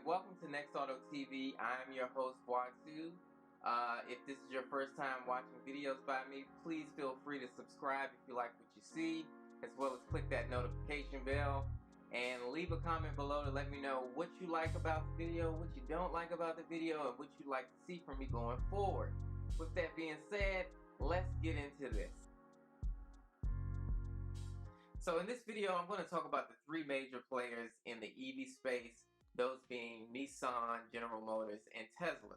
welcome to Next Auto TV. I'm your host, Watsu. If this is your first time watching videos by me, please feel free to subscribe if you like what you see, as well as click that notification bell and leave a comment below to let me know what you like about the video, what you don't like about the video, and what you'd like to see from me going forward. With that being said, let's get into this. So in this video, I'm going to talk about the three major players in the EV space, those being Nissan, General Motors, and Tesla.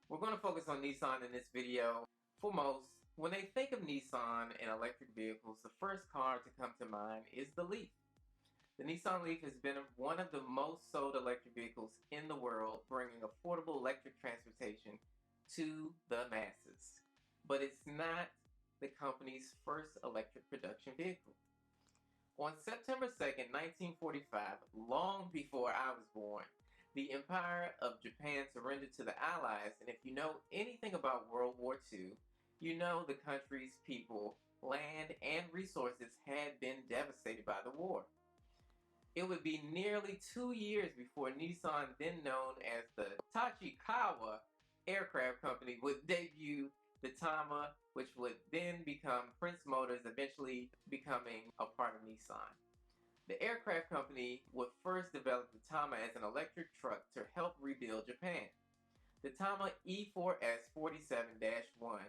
We're going to focus on Nissan in this video. For most, when they think of Nissan and electric vehicles, the first car to come to mind is the Leaf. The Nissan Leaf has been one of the most sold electric vehicles in the world, bringing affordable electric transportation to the masses. But it's not the company's first electric production vehicle. On September 2nd, 1945, long before I was born, the Empire of Japan surrendered to the Allies, and if you know anything about World War II, you know the country's people, land, and resources had been devastated by the war. It would be nearly 2 years before Nissan, then known as the Tachikawa Aircraft Company, would debut the Tama, which would then become Prince Motors, eventually becoming a part of Nissan. The aircraft company would first develop the Tama as an electric truck to help rebuild Japan. The Tama E4S 47-1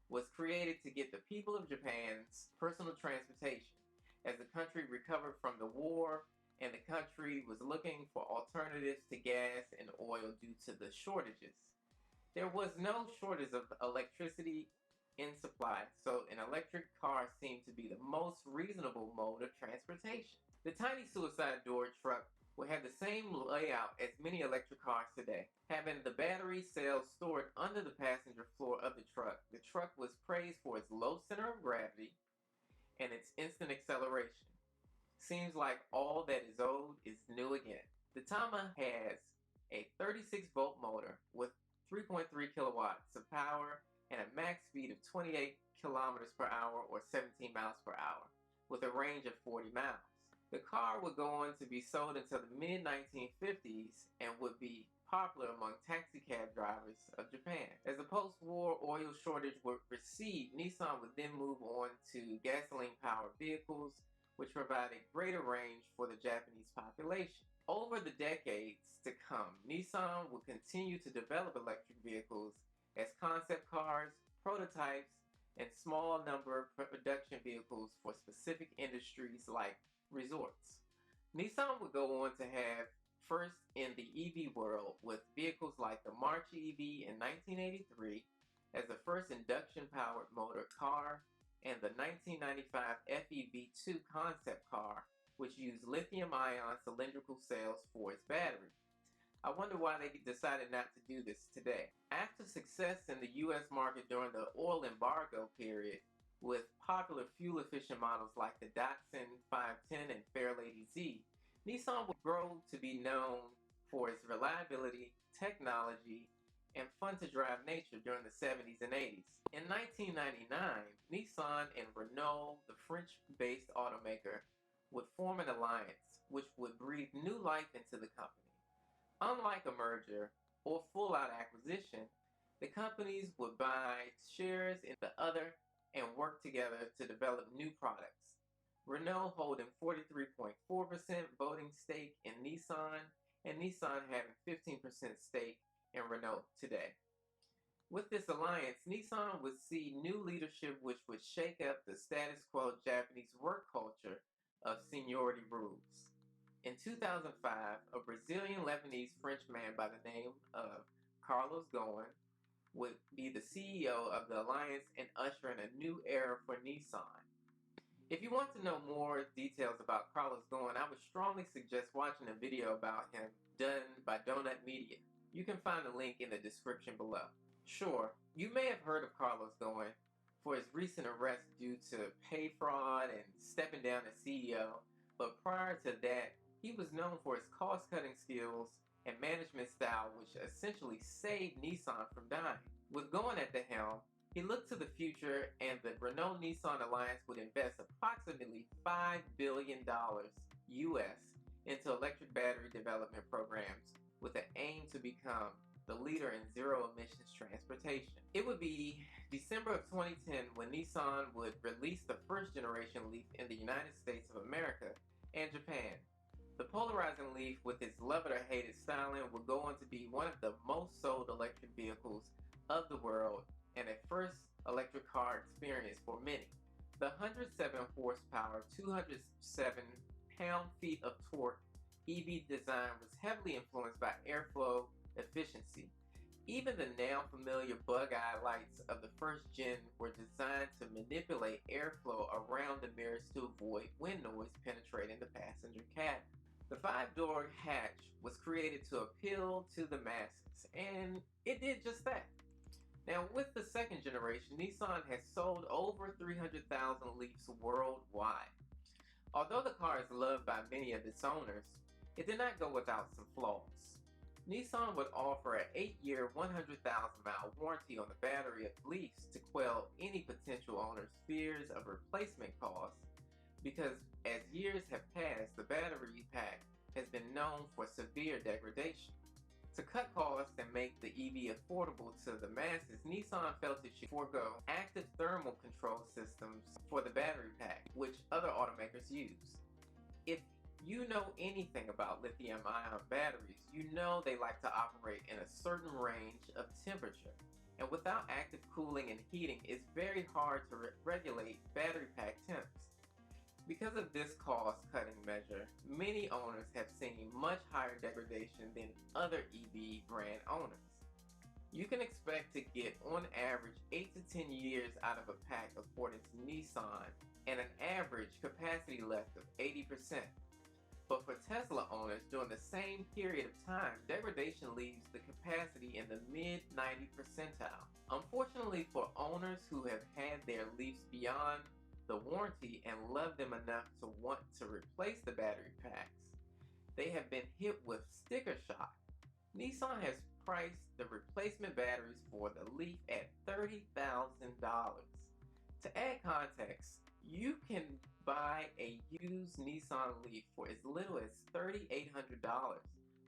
was created to get the people of Japan's personal transportation as the country recovered from the war and the country was looking for alternatives to gas and oil due to the shortages. There was no shortage of electricity in supply, so an electric car seemed to be the most reasonable mode of transportation. The tiny suicide door truck will have the same layout as many electric cars today, having the battery cells stored under the passenger floor of the truck. The truck was praised for its low center of gravity and its instant acceleration. Seems like all that is old is new again. The Tama has a 36-volt motor with 3.3 kilowatts of power and a max speed of 28 kilometers per hour or 17 miles per hour with a range of 40 miles. The car would go on to be sold until the mid-1950s and would be popular among taxicab drivers of Japan. As the post-war oil shortage would recede, Nissan would then move on to gasoline-powered vehicles, which provided greater range for the Japanese population. Over the decades to come, Nissan will continue to develop electric vehicles as concept cars, prototypes, and small number production vehicles for specific industries like resorts. Nissan would go on to have first in the EV world with vehicles like the March EV in 1983 as the first induction-powered motor car, and the 1995 FEV2 concept car, which used lithium-ion cylindrical cells for its battery. I wonder why they decided not to do this today. After success in the US market during the oil embargo period, with popular fuel-efficient models like the Datsun 510 and Fairlady Z, Nissan would grow to be known for its reliability, technology, and fun-to-drive nature during the 70s and 80s. In 1999, Nissan and Renault, the French-based automaker, would form an alliance which would breathe new life into the company. Unlike a merger or full-out acquisition, the companies would buy shares in the other and work together to develop new products. Renault holding 43.4% voting stake in Nissan, and Nissan having 15% stake in Renault today. With this alliance, Nissan would see new leadership which would shake up the status quo Japanese work culture of seniority rules. In 2005, a Brazilian-Lebanese French man by the name of Carlos Ghosn would be the CEO of the alliance and usher in a new era for Nissan. If you want to know more details about Carlos Ghosn, I would strongly suggest watching a video about him done by Donut Media. You can find the link in the description below. Sure, you may have heard of Carlos Ghosn for his recent arrest due to pay fraud and stepping down as CEO, but prior to that, he was known for his cost-cutting skills and management style, which essentially saved Nissan from dying. With Ghosn at the helm, he looked to the future, and the Renault-Nissan alliance would invest approximately $5 billion US into electric battery development programs with an aim to become the leader in zero emissions transportation. It would be December of 2010 when Nissan would release the first generation Leaf in the United States of America and Japan. The polarizing Leaf with its love it or hate it styling would go on to be one of the most sold electric vehicles of the world and a first electric car experience for many. The 107 horsepower, 207 pound-feet of torque EV design was heavily influenced by airflow efficiency. Even the now familiar bug-eye lights of the first gen were designed to manipulate airflow around the mirrors to avoid wind noise penetrating the passenger cabin. The 5-door hatch was created to appeal to the masses, and it did just that. Now, with the second generation, Nissan has sold over 300,000 Leafs worldwide. Although the car is loved by many of its owners, it did not go without some flaws. Nissan would offer an 8-year, 100,000-mile warranty on the battery of Leafs to quell any potential owner's fears of replacement costs, because as years have passed, the battery pack has been known for severe degradation. To cut costs and make the EV affordable to the masses, Nissan felt it should forego active thermal control systems for the battery pack, which other automakers use. If you know anything about lithium-ion batteries, you know they like to operate in a certain range of temperature. And without active cooling and heating, it's very hard to regulate battery pack temps. Because of this cost-cutting measure, many owners have seen much higher degradation than other EV brand owners. You can expect to get on average 8 to 10 years out of a pack according to Nissan, and an average capacity left of 80%. But for Tesla owners, during the same period of time, degradation leaves the capacity in the mid-90 percentile. Unfortunately for owners who have had their Leafs beyond the warranty and love them enough to want to replace the battery packs, they have been hit with sticker shock. Nissan has priced the replacement batteries for the Leaf at $30,000. To add context, you can buy a used Nissan Leaf for as little as $3,800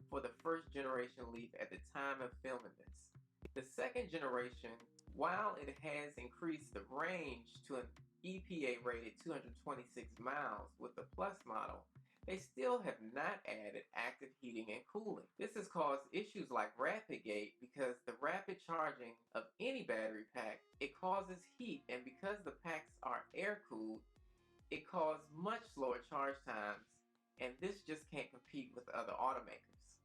for the first generation Leaf at the time of filming this. The second generation, while it has increased the range to an EPA rated 226 miles with the Plus model, they still have not added active heating and cooling. This has caused issues like rapid gate because the rapid charging of any battery pack, it causes heat, and because the packs are air cooled, it causes much slower charge times, and this just can't compete with other automakers.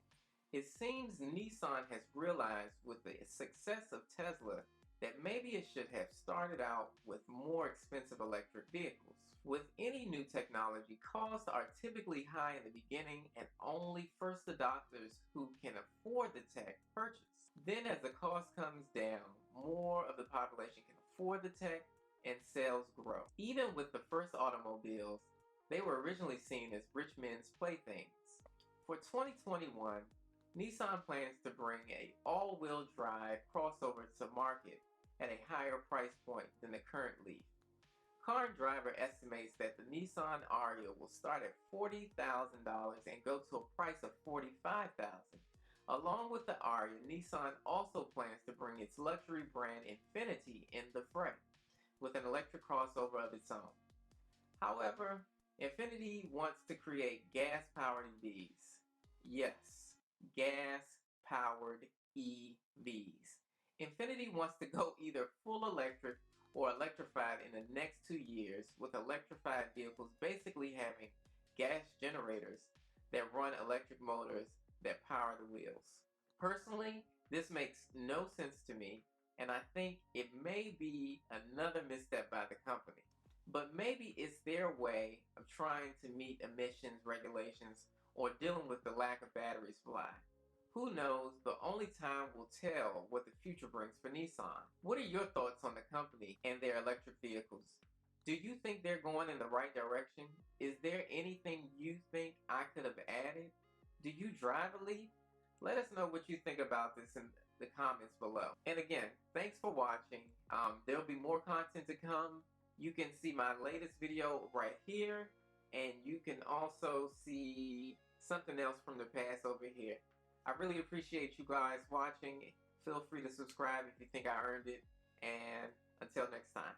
It seems Nissan has realized with the success of Tesla that maybe it should have started out with more expensive electric vehicles. With any new technology, costs are typically high in the beginning and only first adopters who can afford the tech purchase. Then as the cost comes down, more of the population can afford the tech and sales grow. Even with the first automobiles, they were originally seen as rich men's playthings. For 2021, Nissan plans to bring an all-wheel drive crossover to market at a higher price point than the current Leaf. Car and Driver estimates that the Nissan Ariya will start at $40,000 and go to a price of $45,000. Along with the Ariya, Nissan also plans to bring its luxury brand Infiniti in the fray, with an electric crossover of its own. However, Infiniti wants to create gas-powered EVs. Yes, gas-powered EVs. Infiniti wants to go either full electric or electrified in the next 2 years, with electrified vehicles basically having gas generators that run electric motors that power the wheels. Personally, this makes no sense to me, and I think it may be another misstep by the company. But maybe it's their way of trying to meet emissions regulations or dealing with the lack of battery supply. Who knows, but only time will tell what the future brings for Nissan. What are your thoughts on the company and their electric vehicles? Do you think they're going in the right direction? Is there anything you think I could have added? Do you drive a Leaf? Let us know what you think about this in the comments below. And again, thanks for watching. There'll be more content to come. You can see my latest video right here, and you can also see something else from the past over here. I really appreciate you guys watching. Feel free to subscribe if you think I earned it. And until next time.